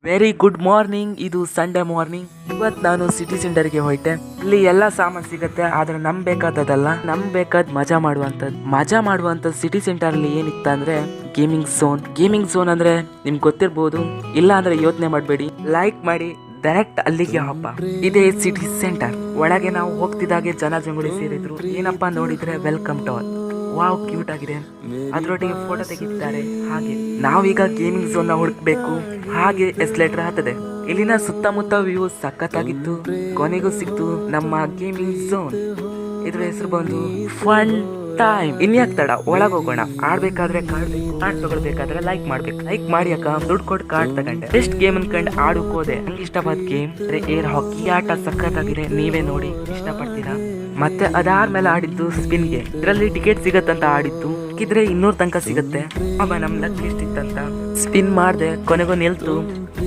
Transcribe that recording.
Very good morning. ಇದು Sunday morning. ಇವತ್ತು ನಾನು ಸಿಟಿ ಸೆಂಟರ್ಗೆ ಹೋಯ್ತೆ. ಇಲ್ಲಿ ಎಲ್ಲ ಸಾಮಾನು ಸಿಗುತ್ತೆ, ಆದ್ರೆ ನಮ್ ಬೇಕಾದದಲ್ಲ, ನಮ್ ಬೇಕಾದ್ ಮಜಾ ಮಾಡುವಂತದ್ದು ಸಿಟಿ ಸೆಂಟರ್ ಅಲ್ಲಿ ಏನಿತ್ತ ಅಂದ್ರೆ ಗೇಮಿಂಗ್ ಝೋನ್ ಅಂದ್ರೆ ನಿಮ್ಗೆ ಗೊತ್ತಿರ್ಬೋದು. ಇಲ್ಲ ಅಂದ್ರೆ ಯೋಚನೆ ಮಾಡಬೇಡಿ, ಲೈಕ್ ಮಾಡಿ ಡೈರೆಕ್ಟ್ ಅಲ್ಲಿಗೆ ಹಬ್ಬ. ಇದೇ ಸಿಟಿ ಸೆಂಟರ್ ಒಳಗೆ ನಾವು ಹೋಗ್ತಿದ್ದಾಗೆ ಜನ ಜಂಗುಳಿ ಸೇರಿದ್ರು. ಏನಪ್ಪಾ ನೋಡಿದ್ರೆ welcome to all. Wow, cute ಆಗಿದೆ. ಅದ್ರೊಟ್ಟಿಗೆ ಫೋಟೋ ತೆಗಿತಿದ್ದಾರೆ. ಹಾಗೆ ನಾವೀಗ ಗೇಮಿಂಗ್ ಝೋನ್ ನ ಹುಡುಕ್ಬೇಕು. ಹಾಗೆ ಎಸ್ಲೇಟರ್ ಹತ್ತದೆ. ಇಲ್ಲಿನ ಸುತ್ತಮುತ್ತ ವ್ಯೂ ಸಖತ್ತಾಗಿತ್ತು. ಕೊನೆಗೂ ಸಿಕ್ತು ನಮ್ಮ ಗೇಮಿಂಗ್ ಝೋನ್. ಇದ್ರ ಹೆಸರು ಬಂದು ಫನ್ ಟೈಮ್. ಇನ್ಯಾಕ್ ತಡ, ಒಳಗೋಗೋಣ. ಆಡ್ಬೇಕಾದ್ರೆ ಕಾರ್ಡ್ ತಗೊಳ್ಬೇಕಾದ್ರೆ ಲೈಕ್ ಮಾಡ್ಬೇಕು. ಲೈಕ್ ಮಾಡಿ ಅಕ್ಕ, ದುಡ್ಡು ಕೊಟ್ಟು ಕಾರ್ಡ್ ತಗೊಂಡೆ. ಬೆಸ್ಟ್ ಗೇಮ್ ಅನ್ಕಂಡು ಆಡೋಕೋದೆ. ನಂಗೆ ಇಷ್ಟವಾದ ಗೇಮ್ ಏರ್ ಹಾಕಿ. ಈ ಆಟ ಸಖತ್ತಾಗಿದೆ, ನೀವೇ ನೋಡಿ ಇಷ್ಟಪಡ್ತೀರಾ. ಮತ್ತೆ ಅದಾದ್ಮೇಲೆ ಆಡಿದ್ದು ಸ್ಪಿನ್ ಗೇಮ್. ಇದರಲ್ಲಿ ಟಿಕೆಟ್ ಸಿಗತ್ತಂತ ಆಡಿದ್ದು. ಇದ್ರೆ 200 ತನಕ ಸಿಗತ್ತೆ. ಅವ ನಮ್ ಲಕ್ ಎಷ್ಟಿತ್ತಂತ ಸ್ಪಿನ್ ಮಾಡ್ದೆ, ಕೊನೆಗೂ ನಿಲ್ತು.